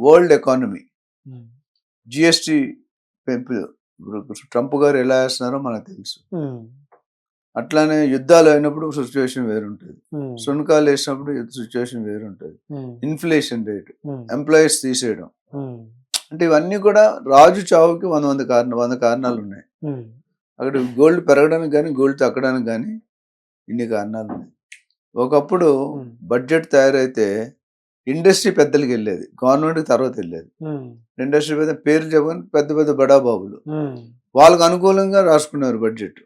World economy GST పెంపు Trump గారు ఎలా వేస్తున్నారో మనకు తెలుసు. అట్లానే యుద్ధాలు అయినప్పుడు సిచ్యువేషన్ వేరుంటుంది, సునకాలు వేసినప్పుడు సిచ్యువేషన్ వేరుంటుంది, ఇన్ఫ్లేషన్ రేటు, ఎంప్లాయీస్ తీసేయడం, అంటే ఇవన్నీ కూడా రాజు చావుకి 100 కారణాలు ఉన్నాయి. అక్కడ గోల్డ్ పెరగడానికి కానీ గోల్డ్ తగ్గడానికి కానీ ఇన్ని కారణాలు ఉన్నాయి. ఒకప్పుడు బడ్జెట్ తయారైతే ఇండస్ట్రీ పెద్దలకి వెళ్ళేది, గవర్నమెంట్కి తర్వాత వెళ్ళేది. ఇండస్ట్రీ పెద్ద పేరు చెప్పని పెద్ద పెద్ద బడాబాబులు వాళ్ళకు అనుకూలంగా రాసుకున్నారు బడ్జెట్,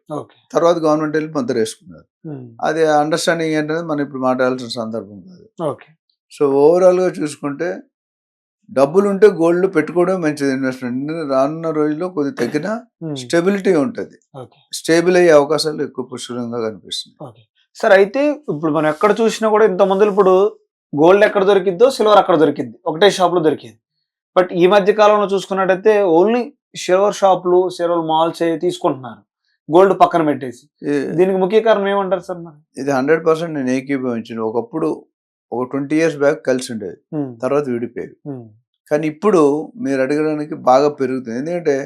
తర్వాత గవర్నమెంట్ వెళ్ళి ముద్ర వేసుకున్నారు. అది అండర్స్టాండింగ్ ఏంటనేది మనం ఇప్పుడు మాట్లాడాల్సిన సందర్భం కాదు. సో ఓవరాల్గా చూసుకుంటే డబ్బులు ఉంటే గోల్డ్ పెట్టుకోవడం మంచిది ఇన్వెస్ట్మెంట్. రానున్న రోజుల్లో కొద్ది తగ్గిన స్టెబిలిటీ ఉంటుంది, స్టేబుల్ అయ్యే అవకాశాలు ఎక్కువ పుష్కలంగా కనిపిస్తుంది. సార్ అయితే ఇప్పుడు మనం ఎక్కడ చూసినా కూడా ఇంత ముందు ఇప్పుడు గోల్డ్ ఎక్కడ దొరికిద్దో సిల్వర్ అక్కడ దొరికింది, ఒకటే షాప్ లో దొరికింది. బట్ ఈ మధ్య కాలంలో చూసుకున్నట్టయితే ఓన్లీ సిల్వర్ షాపులు, సిల్వర్ మాల్స్ తీసుకుంటున్నారు, గోల్డ్ పక్కన పెట్టేసి. దీనికి ముఖ్య కారణం ఏమంటారు సార్? ఇది 100% నేను ఏకీభవించాను. ఒకప్పుడు ఒక 20 years బ్యాక్ కలిసి ఉండేది, తర్వాత విడిపోయేది. కానీ ఇప్పుడు మీరు అడగడానికి బాగా పెరుగుతుంది. ఎందుకంటే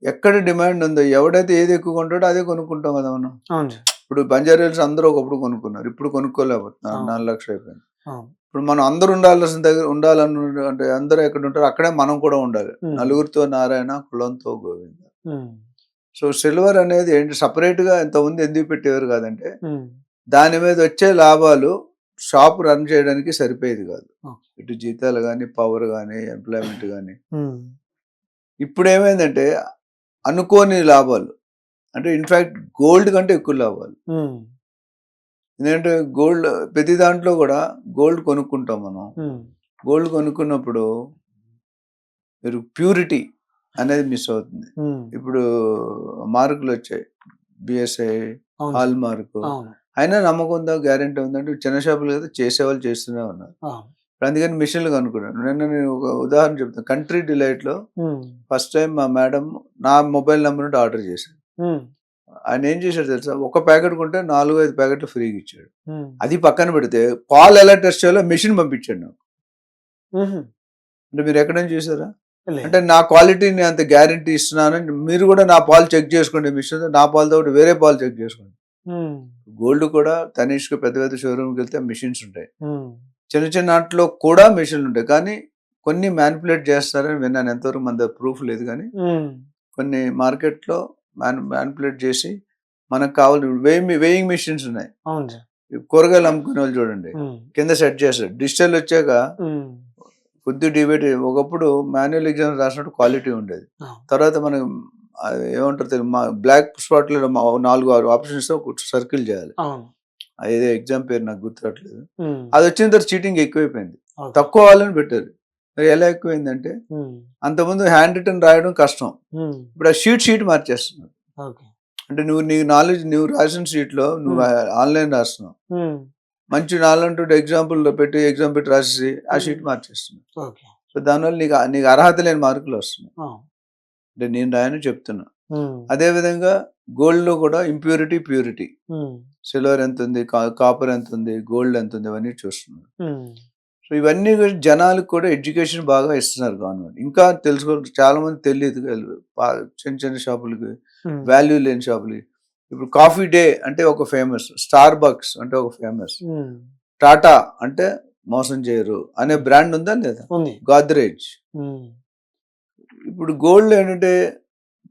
ఎక్కడ డిమాండ్ ఉందో, ఎవడైతే ఏది ఎక్కువ కొంటాడో అదే కొనుక్కుంటాం కదా మనం. ఇప్పుడు బంజారా హిల్స్ అందరూ ఒకప్పుడు కొనుక్కున్నారు, ఇప్పుడు కొనుక్కోలేకపోతున్నారు, 4 లక్షలు అయిపోయింది. ఇప్పుడు మనం అందరూ ఉండాల్సిన దగ్గర ఉండాలని అంటే అందరూ ఎక్కడ ఉంటారో అక్కడే మనం కూడా ఉండాలి. నలుగురితో నారాయణ, కులంతో గోవింద. సో సిల్వర్ అనేది ఏంటి, సపరేట్ గా ఎంతమంది ఎందుకు పెట్టేవారు కాదంటే దాని మీద వచ్చే లాభాలు షాప్ రన్ చేయడానికి సరిపోయేది కాదు. ఇటు జీతాలు కానీ, పవర్ కానీ, ఎంప్లాయ్మెంట్ కానీ. ఇప్పుడు ఏమైందంటే అనుకోని లాభాలు, అంటే ఇన్ఫాక్ట్ గోల్డ్ కంటే ఎక్కువ లాభాలు. ఎందుకంటే గోల్డ్ ప్రతి దాంట్లో కూడా గోల్డ్ కొనుక్కుంటాం మనం. గోల్డ్ కొనుక్కున్నప్పుడు మీరు ప్యూరిటీ అనేది మిస్ అవుతుంది. ఇప్పుడు మార్కులు వచ్చాయి, బిఎస్ఐ, హాల్ మార్కు, అయినా నమ్మకం ఉందా, గ్యారెంటీ ఉందంటే చిన్న షాపులు కదా చేసేవాళ్ళు చేస్తూనే ఉన్నారు. అందుకని మిషన్లు కనుక్కున్నాను. నేను ఒక ఉదాహరణ చెప్తాను. కంట్రీ డిలైట్ లో ఫస్ట్ టైం మా మేడం నా మొబైల్ నెంబర్ నుండి ఆర్డర్ చేశాడు. ఆయన ఏం చేశాడు తెలుసా, ఒక ప్యాకెట్ కొంటే 4-5 ప్యాకెట్లు ఫ్రీగా ఇచ్చాడు. అది పక్కన పెడితే పాలు ఎలా టెస్ట్ చేయాలో మెషిన్ పంపించాడు నాకు. అంటే మీరు ఎక్కడైనా చూసారా? అంటే నా క్వాలిటీని అంత గ్యారెంటీ ఇస్తున్నానని మీరు కూడా నా పాలు చెక్ చేసుకోండి మిషన్, నా పాలతో వేరే పాలు చెక్ చేసుకోండి. గోల్డ్ కూడా తనిష్క్ పెద్ద పెద్ద షోరూమ్కి వెళ్తే మిషన్స్ ఉంటాయి, చిన్న చిన్న వాటిలో కూడా మిషన్లు ఉంటాయి. కానీ కొన్ని మ్యానిపులేట్ చేస్తారని విన్నాను, ఎంతవరకు మన దగ్గర ప్రూఫ్ లేదు. కానీ కొన్ని మార్కెట్లో మ్యానిపులేట్ చేసి మనకు కావాలి వేయింగ్ మిషన్స్ ఉన్నాయి. కూరగాయలు అమ్ముకునే వాళ్ళు చూడండి, కింద సెట్ చేస్తారు. డిజిటల్ వచ్చాక కొద్ది డిబేట్. ఒకప్పుడు మాన్యువల్ ఎగ్జామ్స్ రాసినట్టు క్వాలిటీ ఉండేది, తర్వాత మనం ఏమంటారు తెలియదు, మా బ్లాక్ స్పాట్ లో 4-6 ఆప్షన్స్ సర్కిల్ చేయాలి. ఏదో ఎగ్జామ్ పేరు నాకు గుర్తురావట్లేదు. అది వచ్చిన తర్వాత చీటింగ్ ఎక్కువైపోయింది, తక్కువ వాళ్ళని పెట్టారు. మరి ఎలా ఎక్కువైందంటే అంతకుముందు హ్యాండ్ రిటర్న్ రాయడం కష్టం, ఇప్పుడు ఆ షీట్ మార్చేస్తున్నారు. అంటే నీ నాలెడ్జ్ నువ్వు రాసిన షీట్ లో నువ్వు ఆన్లైన్ రాస్తున్నావు, మంచి నాలంటూ ఎగ్జామ్ పెట్టి రాసేసి ఆ షీట్ మార్చేస్తున్నావు. సో దానివల్ల నీకు అర్హత లేని మార్కులు వస్తున్నాయి. అంటే నేను రాయని చెప్తున్నా. అదే విధంగా గోల్డ్ లో కూడా ఇంప్యూరిటీ, ప్యూరిటీ, సిల్వర్ ఎంత ఉంది, కాపర్ ఎంత ఉంది, గోల్డ్ ఎంత ఉంది, ఇవన్నీ చూస్తున్నారు. సో ఇవన్నీ జనాలకు కూడా ఎడ్యుకేషన్ బాగా ఇస్తున్నారు గవర్నమెంట్. ఇంకా తెలుసుకో, చాలా మంది తెలియదు. చిన్న చిన్న షాపులకి, వాల్యూ లేని షాపులకి. ఇప్పుడు కాఫీ డే అంటే ఒక ఫేమస్, స్టార్ బక్స్ అంటే ఒక ఫేమస్, టాటా అంటే మోసం చేయరు అనే బ్రాండ్ ఉందా లేదా, గోద్రేజ్. ఇప్పుడు గోల్డ్ ఏంటంటే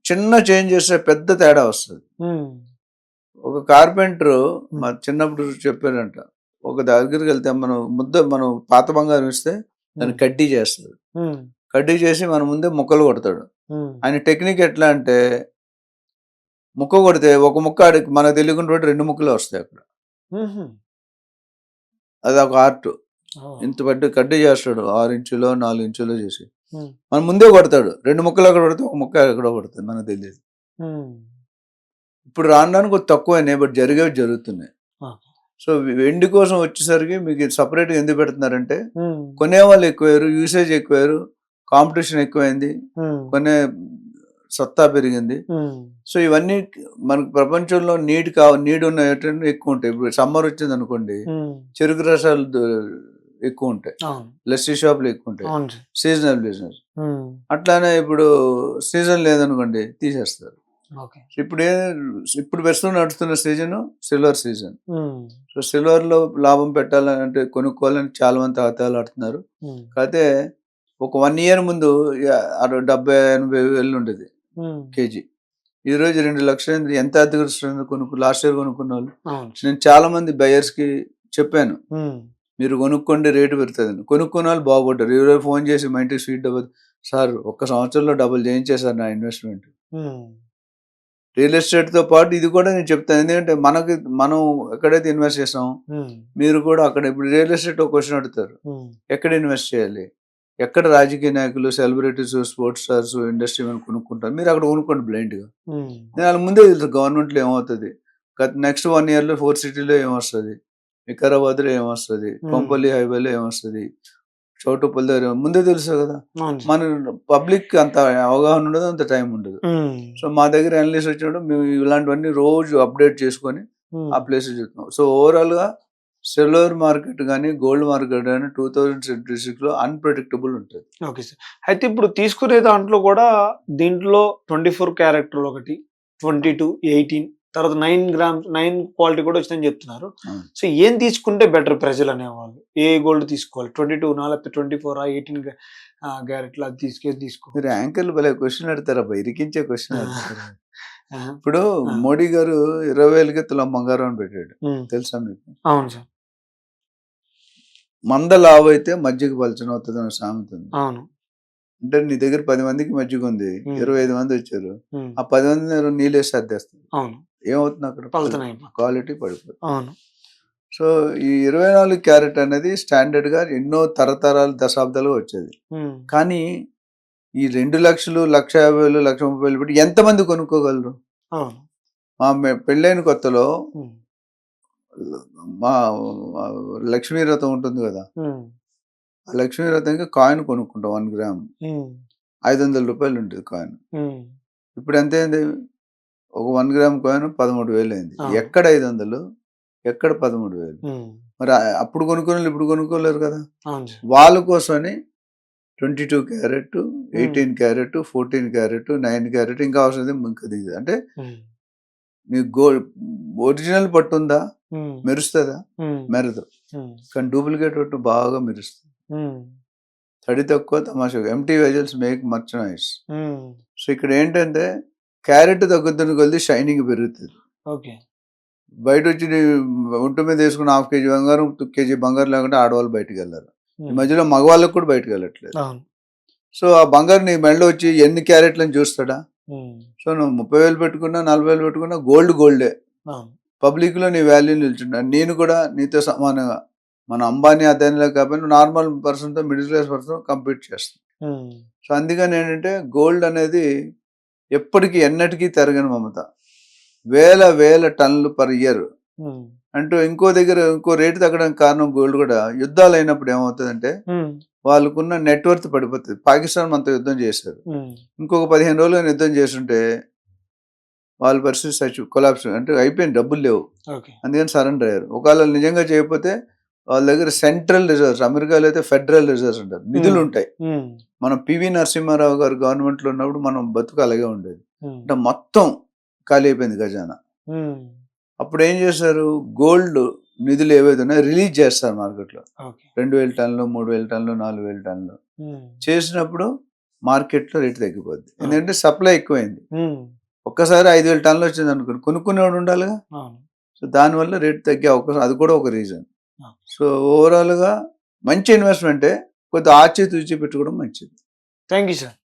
చిన్న చేంజ్ చేస్తే పెద్ద తేడా వస్తుంది. ఒక కార్పెంటర్ మా చిన్నప్పుడు చెప్పారంట, ఒక దగ్గరికి వెళ్తే మనం పాత బంగారం ఇస్తే దాన్ని కడ్డీ చేస్తాడు, కడ్డీ చేసి మన ముందే ముక్కలు కొడతాడు. ఆయన టెక్నిక్ ఎట్లా అంటే, ముక్క కొడితే ఒక ముక్క ఆడికి మనకు తెలియకుండా 2 ముక్కలు వస్తాయి అక్కడ. అది ఒక ఆర్ట్. ఇంత పెద్ద కడ్డీ చేస్తాడు, 6 ఇంచులో 4 ఇంచులో చేసి మన ముందే కొడతాడు. 2 ముక్కలు అక్కడ కొడితే ఒక ముక్క ఎక్కడ కొడుతుంది మనకు తెలియదు. ఇప్పుడు రావడానికి కొంచెం తక్కువైనాయి, బట్ జరిగేవి జరుగుతున్నాయి. సో వెండి కోసం వచ్చేసరికి మీకు సపరేట్గా ఎందుకు పెడుతున్నారంటే, కొనేవాళ్ళు ఎక్కువయ్యారు, యూసేజ్ ఎక్కువయ్యారు, కాంపిటీషన్ ఎక్కువైంది, కొనే సత్తా పెరిగింది. సో ఇవన్నీ మనకు ప్రపంచంలో నీడ్ ఉన్న ఐటెంలు ఎక్కువ ఉంటాయి. ఇప్పుడు సమ్మర్ వచ్చింది అనుకోండి, చెరుకు రసాలు ఎక్కువ ఉంటాయి, లస్సీ షాపులు ఎక్కువ ఉంటాయి, సీజనల్ బిజినెస్. అట్లానే ఇప్పుడు సీజన్ లేదనుకోండి తీసేస్తారు. ఇప్పుడు ప్రస్తుతం నడుస్తున్న season silver season. So silver లో లాభం పెట్టాలని అంటే కొనుక్కోవాలని చాలా మంది తాతాలు ఆడుతున్నారు. కాకపోతే ఒక 1 year ముందు 70-80 వేలు ఉండేది కేజీ. ఈ రోజు 2 లక్షలు. ఎంత అద్దెకు లాస్ట్ ఇయర్ కొనుక్కున్న వాళ్ళు. నేను చాలా మంది బయర్స్ కి చెప్పాను, మీరు కొనుక్కోండి, రేటు పెరుగుతుంది. కొనుక్కున్న వాళ్ళు బాగుపడ్డారు. ఈరోజు ఫోన్ చేసి మా ఇంటికి స్వీట్ డబుల్ సార్ 1 సంవత్సరంలో డబుల్ చేయించేసారు నా ఇన్వెస్ట్మెంట్. రియల్ ఎస్టేట్ తో పాటు ఇది కూడా నేను చెప్తాను. ఎందుకంటే మనం ఎక్కడైతే ఇన్వెస్ట్ చేసాం మీరు కూడా అక్కడ. ఇప్పుడు రియల్ ఎస్టేట్ ఒక క్వశ్చన్ అడుగుతారు, ఎక్కడ ఇన్వెస్ట్ చేయాలి, ఎక్కడ రాజకీయ నాయకులు, సెలబ్రిటీస్, స్పోర్ట్స్ స్టార్స్, ఇండస్ట్రీ కొనుక్కుంటారు, మీరు అక్కడ కొనుక్కోండి బ్లైండ్ గా. నేను వాళ్ళ ముందే తెలుసు గవర్నమెంట్ లో ఏమవుతుంది, నెక్స్ట్ 1 year లో 4 cities ఏమొస్తుంది, వికారాబాద్ లో ఏమొస్తుంది, కొంపల్లి హైవేలో ఏమొస్తుంది, చౌటుపల్లి దగ్గర ముందే తెలుసు కదా. మన పబ్లిక్ అంత అవగాహన ఉండదు, అంత టైం ఉండదు. సో మా దగ్గర అనలిస్ట్ వచ్చినప్పుడు మేము ఇలాంటివన్నీ రోజు అప్డేట్ చేసుకొని ఆ ప్లేస్ చూస్తున్నాం. సో ఓవరాల్ గా సిల్వర్ మార్కెట్ కానీ గోల్డ్ మార్కెట్ కానీ 2026 లో అన్ప్రెడిక్టబుల్ ఉంటుంది. Okay sir. అయితే ఇప్పుడు తీసుకునే దాంట్లో కూడా దీంట్లో 24 క్యారెట్ ఒకటి, 22, 18, తర్వాత 9 grams 9 క్వాలిటీ కూడా వచ్చిందని చెప్తున్నారు. సో ఏం తీసుకుంటే బెటర్ ప్రజలు అనేవాళ్ళు, ఏ గోల్డ్ తీసుకోవాలి, 22 లేకపోతే 24, 18 క్యారెట్లు అది తీసుకో. మీరు యాంకర్లు భలే క్వశ్చన్ అడతారబ్బా, ఇరికించే క్వశ్చన్ అడుగుతారు. ఇప్పుడు మోడీ గారు 20,000కి తులం బంగారం అని పెట్టాడు, తెలుసా మీకు? అవును సార్. మంద లావు అయితే మజ్జిగ పలచన అవుతుంది అనే సామెత ఉంది. అవును. అంటే నీ దగ్గర 10 మందికి మజ్జిగ ఉంది, 25 మంది వచ్చారు, ఆ 10 మంది నీళ్ళు వేసి అద్దేస్తుంది. అవును. ఏమవుతుంది అక్కడ, క్వాలిటీ పడిపోతుంది. అవును. సో ఈ 24 క్యారెట్ అనేది స్టాండర్డ్ గా ఎన్నో తరతరాలు దశాబ్దాలుగా వచ్చేది. కానీ ఈ 2 లక్షలు, 1,50,000, 1,30,000 పెట్టి ఎంతమంది కొనుక్కోగలరు? మా పెళ్ళైన కొత్తలో మా లక్ష్మీరథం ఉంటుంది కదా, ఆ లక్ష్మీరథంకి కాయిన్ కొనుక్కుంటాం 1 gram, 500 రూపాయలు ఉంటుంది కాయిన్. ఇప్పుడు ఎంత అయింది, ఒక 1 gram కాయిన్ 13,000 అయింది. ఎక్కడ 500, ఎక్కడ 13,000? మరి అప్పుడు కొనుక్కోవాలి, ఇప్పుడు కొనుక్కోలేరు కదా. వాళ్ళ కోసమని 22 క్యారెట్, 18 క్యారెట్, 14 క్యారెట్, 9 క్యారెట్ ఇంకా అవసరం ఇంకా దిగుతుంది. అంటే నీకు ఒరిజినల్ పట్టు ఉందా, మెరుస్తుందా? మెరదు. కానీ డూప్లికేట్ పట్టు బాగా మెరుస్తుంది. తడి తక్కువ, తమాషా. Empty vessels make much noise. So ఇక్కడ ఏంటంటే క్యారెట్ తగ్గుతున్న కొద్ది షైనింగ్ పెరుగుతుంది. బయట వచ్చి ఒంటి మీద వేసుకుని 1/2 kg బంగారం, 2 kg బంగారం లేకుండా ఆడవాళ్ళు బయటకు వెళ్ళారు. ఈ మధ్యలో మగవాళ్ళకు కూడా బయటకు వెళ్ళట్లేదు. సో ఆ బంగారు నీ మెడలో వచ్చి ఎన్ని క్యారెట్లని చూస్తాడా? సో నువ్వు 30,000 పెట్టుకున్నా, 40,000 పెట్టుకున్నా గోల్డే. పబ్లిక్ లో నీ వాల్యూ నిల్చున్నా. నేను కూడా నీతో సమానంగా, మన అంబానీ అదానిలో కాబట్టి నార్మల్ పర్సన్ తో, మిడిల్ క్లాస్ పర్సన్ కంపీట్ చేస్తాను. సో అందుకని ఏంటంటే గోల్డ్ అనేది ఎప్పటికీ ఎన్నటికీ తరగని మమత. వేల టన్నులు పర్ ఇయర్ అంటూ ఇంకో దగ్గర ఇంకో రేటు తగ్గడానికి కారణం గోల్డ్ కూడా. యుద్ధాలు అయినప్పుడు ఏమవుతుందంటే వాళ్ళకున్న నెట్వర్త్ పడిపోతుంది. పాకిస్తాన్ మనతో యుద్ధం చేశారు, ఇంకొక 15 రోజులు యుద్ధం చేస్తుంటే వాళ్ళ పరిస్థితి కొలాప్స్, అంటే అయిపోయింది, డబ్బులు లేవు, అందుకని సరెండర్ అయ్యారు. ఒకవేళ నిజంగా చేయకపోతే వాళ్ళ దగ్గర సెంట్రల్ రిజర్వ్స్, అమెరికాలో అయితే ఫెడరల్ రిజర్వ్స్ అంటారు, నిధులు ఉంటాయి. మనం పివి నరసింహారావు గారు గవర్నమెంట్ లో ఉన్నప్పుడు మనం బతుకు అలాగే ఉండేది. అంటే మొత్తం ఖాళీ అయిపోయింది ఖజానా. అప్పుడు ఏం చేశారు, గోల్డ్ నిధులు ఏవైతే ఉన్నాయో రిలీజ్ చేస్తారు మార్కెట్లో. 2,000 టన్నులు, 3,000 టన్నులు, 4,000 టన్నులు చేసినప్పుడు మార్కెట్లో రేటు తగ్గిపోద్ది. ఎందుకంటే సప్లై ఎక్కువైంది. ఒక్కసారి 5,000 టన్నులు వచ్చింది అనుకోండి, కొనుక్కునేవాడు ఉండాలిగా. సో దానివల్ల రేటు తగ్గే అవకాశం, అది కూడా ఒక రీజన్. సో ఓవరాల్ గా మంచి ఇన్వెస్ట్మెంటే, కొద్దిగా ఆచి తూచి పెట్టుకోవడం మంచిది. Thank you sir.